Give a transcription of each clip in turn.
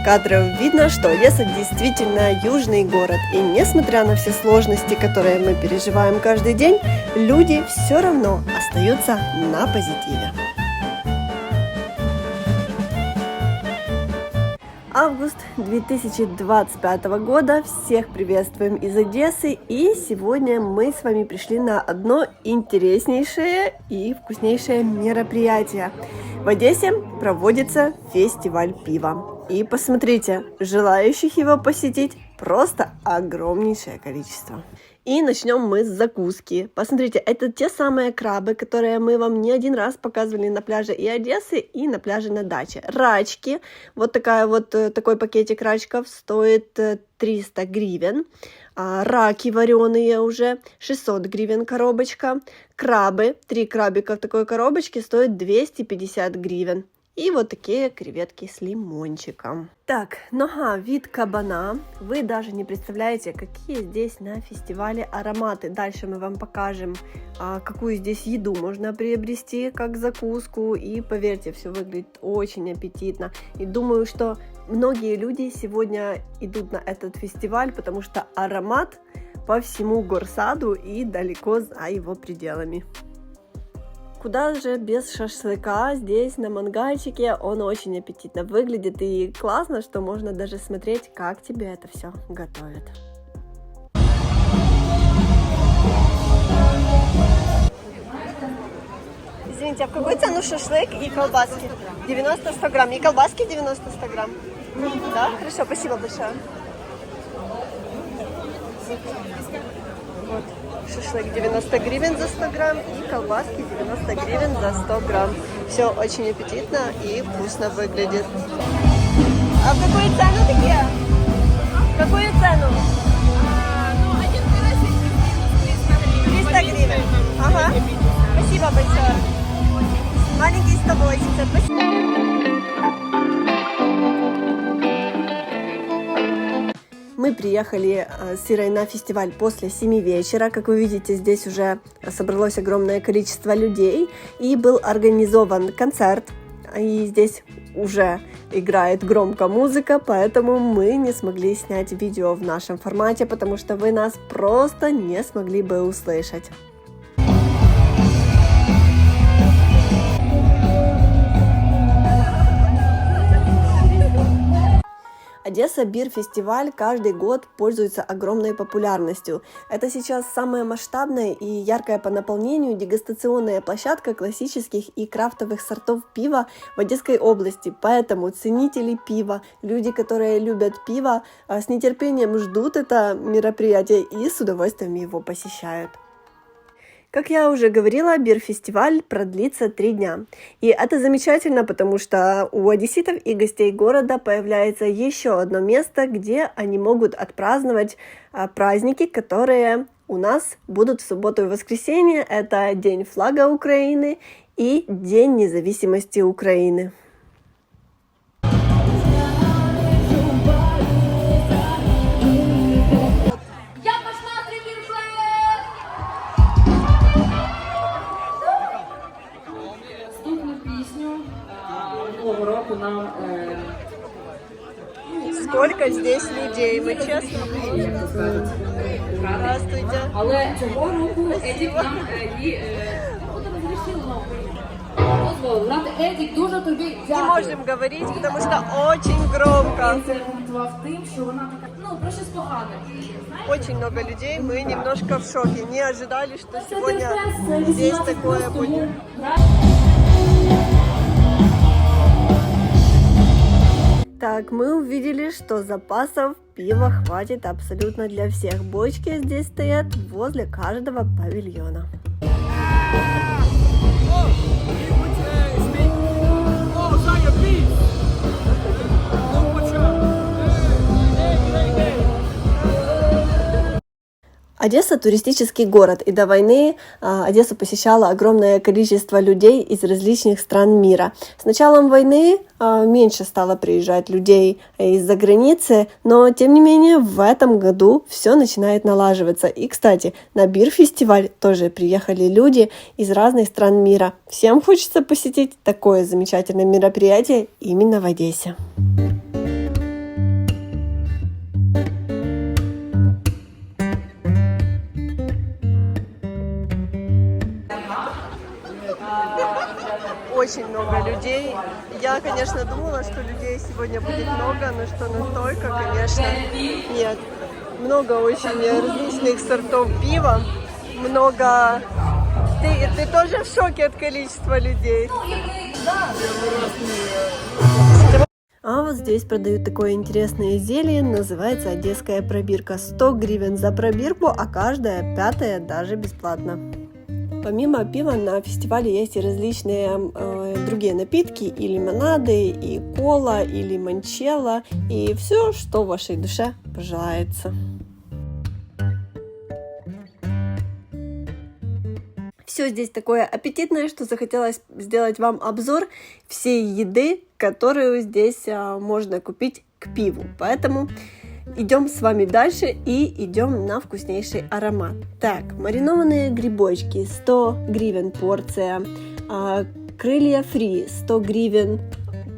кадров видно, что Одесса действительно южный город. И несмотря на все сложности, которые мы переживаем каждый день, люди все равно остаются на позитиве. Август 2025 года. Всех приветствуем из Одессы. И сегодня мы с вами пришли на одно интереснейшее и вкуснейшее мероприятие. В Одессе проводится фестиваль пива. И посмотрите, желающих его посетить просто огромнейшее количество. И начнем мы с закуски. Посмотрите, это те самые крабы, которые мы вам не один раз показывали на пляже и Одессы, и на пляже на даче. Рачки. Вот такой пакетик рачков стоит 300 гривен. Раки вареные уже 600 гривен коробочка. Крабы, 3 крабика в такой коробочке стоят 250 гривен. И вот такие креветки с лимончиком. Так, нога вид кабана. Вы даже не представляете, какие здесь на фестивале ароматы. Дальше мы вам покажем, какую здесь еду можно приобрести как закуску. И поверьте, все выглядит очень аппетитно. И думаю, что многие люди сегодня идут на этот фестиваль, потому что аромат по всему горсаду и далеко за его пределами. Куда же без шашлыка, здесь на мангальчике он очень аппетитно выглядит и классно, что можно даже смотреть, как тебе это все готовят. Извините, а в какую цену шашлык и колбаски? 90-100 грамм. И колбаски 90-100 грамм? Да? Хорошо, спасибо большое. Вот. Шашлык 90 гривен за 100 грамм и колбаски 90 гривен за 100 грамм. Все очень аппетитно и вкусно выглядит. А в какую цену такие? В какую цену? 300 гривен. Ага. Спасибо большое. Маленький 180. Спасибо. Мы приехали с Ирой на фестиваль после 7 вечера. Как вы видите, здесь уже собралось огромное количество людей. И был организован концерт. И здесь уже играет громко музыка, поэтому мы не смогли снять видео в нашем формате, потому что вы нас просто не смогли бы услышать. Одесса Бир-фестиваль каждый год пользуется огромной популярностью. Это сейчас самая масштабная и яркая по наполнению дегустационная площадка классических и крафтовых сортов пива в Одесской области. Поэтому ценители пива, люди, которые любят пиво, с нетерпением ждут это мероприятие и с удовольствием его посещают. Как я уже говорила, Бир-фестиваль продлится 3 дня. И это замечательно, потому что у одесситов и гостей города появляется еще одно место, где они могут отпраздновать праздники, которые у нас будут в субботу и воскресенье. Это День флага Украины и День независимости Украины. Сколько здесь людей, мы честно видим. Здравствуйте. Але цього року Едік нам дозволив. Едік, дуже тобі дякую. Не можем говорить, потому что очень громко. Це аргументував тим, що вона така, про щось погане. Очень много людей, мы немножко в шоке. Не ожидали, что сегодня здесь такое будет. Так, мы увидели, что запасов пива хватит абсолютно для всех. Бочки здесь стоят возле каждого павильона. Одесса – туристический город, и до войны Одессу посещало огромное количество людей из различных стран мира. С началом войны меньше стало приезжать людей из-за границы, но тем не менее в этом году все начинает налаживаться. И, кстати, на Бир-фестиваль тоже приехали люди из разных стран мира. Всем хочется посетить такое замечательное мероприятие именно в Одессе. Очень много людей. Я, конечно, думала, что людей сегодня будет много, но что настолько, конечно, нет. Много очень различных сортов пива, много... Ты тоже в шоке от количества людей? А вот здесь продают такое интересное изделие, называется одесская пробирка. 100 гривен за пробирку, а каждая пятая даже бесплатно. Помимо пива на фестивале есть и различные другие напитки, и лимонады, и кола, и лимончелло, и все, что вашей душе пожелается. Все здесь такое аппетитное, что захотелось сделать вам обзор всей еды, которую здесь можно купить к пиву. Поэтому идем с вами дальше и идем на вкуснейший аромат. Так, маринованные грибочки 100 гривен порция, крылья фри 100 гривен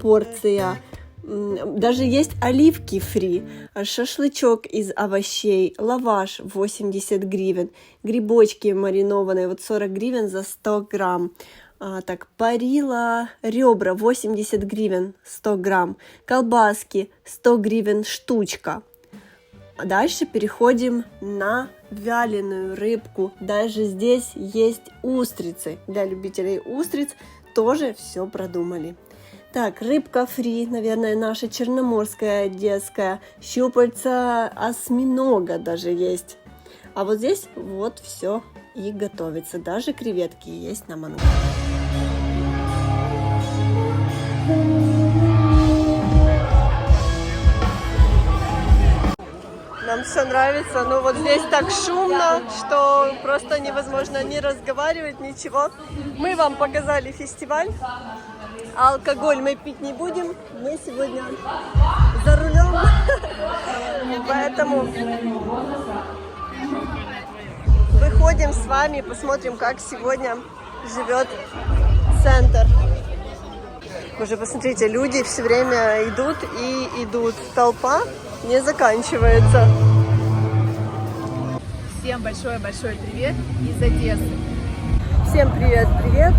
порция, даже есть оливки фри, шашлычок из овощей, лаваш 80 гривен, грибочки маринованные вот 40 гривен за 100 грамм. Так, парила ребра 80 гривен 100 грамм, колбаски 100 гривен штучка. А дальше переходим на вяленую рыбку. Даже здесь есть устрицы. Для любителей устриц тоже все продумали. Так, рыбка фри, наверное, наша черноморская, одесская. Щупальца осьминога даже есть. А вот здесь вот все и готовится. Даже креветки есть на мангале. Нам все нравится, но вот здесь так шумно, что просто невозможно ни разговаривать, ничего. Мы вам показали фестиваль. Алкоголь мы пить не будем, мы сегодня за рулем, поэтому выходим с вами, посмотрим, как сегодня живет центр. Уже посмотрите, люди все время идут и идут, толпа не заканчивается. Всем большой-большой привет из Одессы. Всем привет-привет.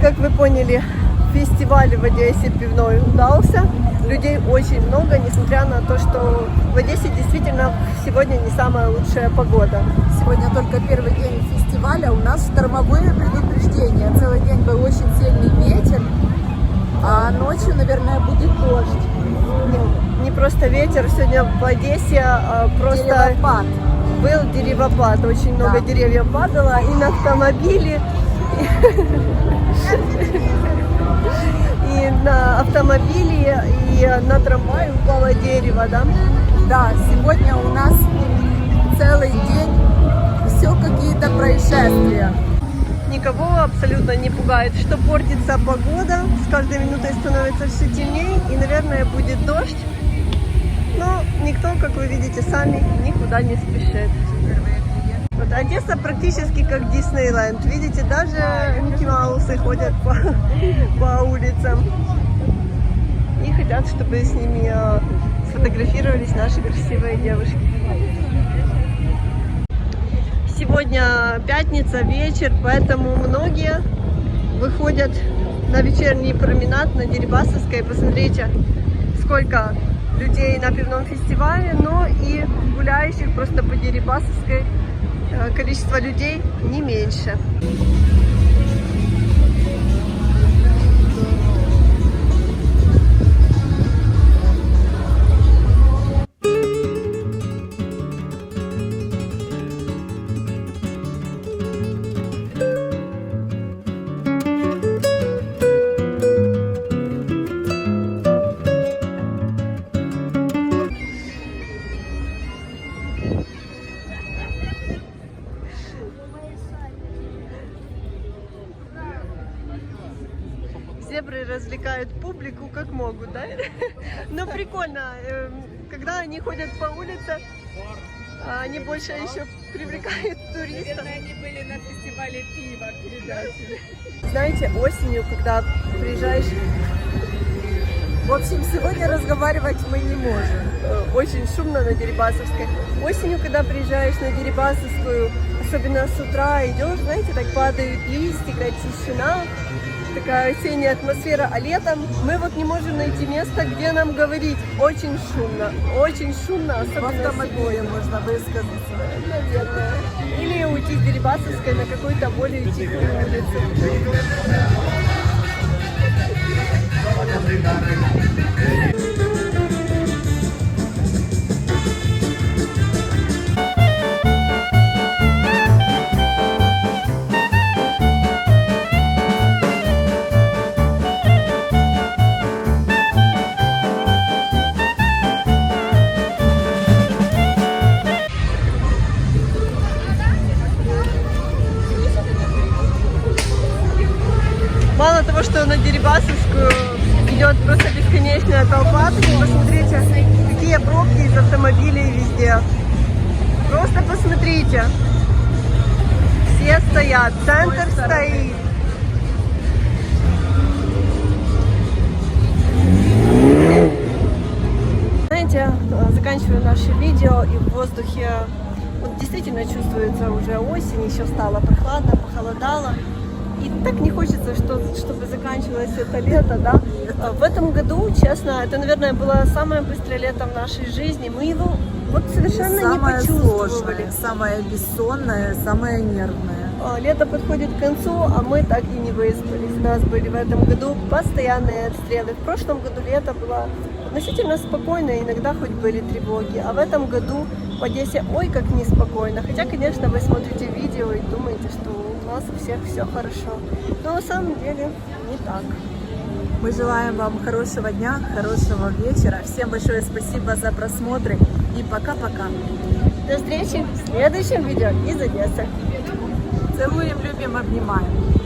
Как вы поняли, фестиваль в Одессе пивной удался. Людей очень много, несмотря на то, что в Одессе действительно сегодня не самая лучшая погода. Сегодня только первый день фестиваля, у нас штормовые предупреждения. Целый день был очень сильный ветер, а ночью, наверное, будет дождь. Не просто ветер, сегодня в Одессе просто Деревопад. Был деревопад. Очень много деревьев падало и на автомобили, и на автомобиле, и на трамвае упало дерево, да? Да, сегодня у нас целый день все какие-то происшествия. Никого абсолютно не пугает, что портится погода, с каждой минутой становится все темнее, и, наверное, будет дождь. Но никто, как вы видите сами, никуда не спешит. Вот Одесса практически как Диснейленд. Видите, даже Микки Маусы ходят по улицам. И хотят, чтобы с ними сфотографировались наши красивые девушки. Сегодня пятница, вечер, поэтому многие выходят на вечерний променад на Дерибасовской. Посмотрите, сколько людей на пивном фестивале, но и гуляющих просто по Дерибасовской количество людей не меньше. Зебры развлекают публику как могут, да? Но прикольно, когда они ходят по улице, они больше еще привлекают туристов. Наверное, они были на фестивале пива передачи. Знаете, осенью, когда приезжаешь... В общем, сегодня разговаривать мы не можем. Очень шумно на Дерибасовской. Осенью, когда приезжаешь на Дерибасовскую, особенно с утра идешь, знаете, так падают листья, тишина, такая осенняя атмосфера, а летом мы вот не можем найти место, где нам говорить. Очень шумно, В особенно автомобиле можно высказаться. наверное. Или уйти с Дерибасовской на какую-то более тихую улицу. Мало того, что на Дерибасовскую идет просто бесконечная толпа, так посмотрите, какие пробки из автомобилей везде. Просто посмотрите. Все стоят, центр стоит. Знаете, заканчиваю наше видео, и в воздухе вот действительно чувствуется уже осень, еще стало прохладно, похолодало. И так не хочется, чтобы заканчивалось это лето, да. В этом году, честно, это, наверное, было самое быстрое лето в нашей жизни. Мы его вот совершенно не Самое почувствовали. сложное, самое бессонное, самое нервное. Лето подходит к концу, а мы так и не выспались. У нас были в этом году постоянные обстрелы. В прошлом году лето было относительно спокойно, иногда хоть были тревоги. А в этом году в Одессе ой как неспокойно. Хотя, конечно, вы смотрите видео и думаете, что у вас у всех все хорошо. Но на самом деле не так. Мы желаем вам хорошего дня, хорошего вечера. Всем большое спасибо за просмотры и пока-пока. До встречи в следующем видео из Одессы. Целуем, любим, обнимаем.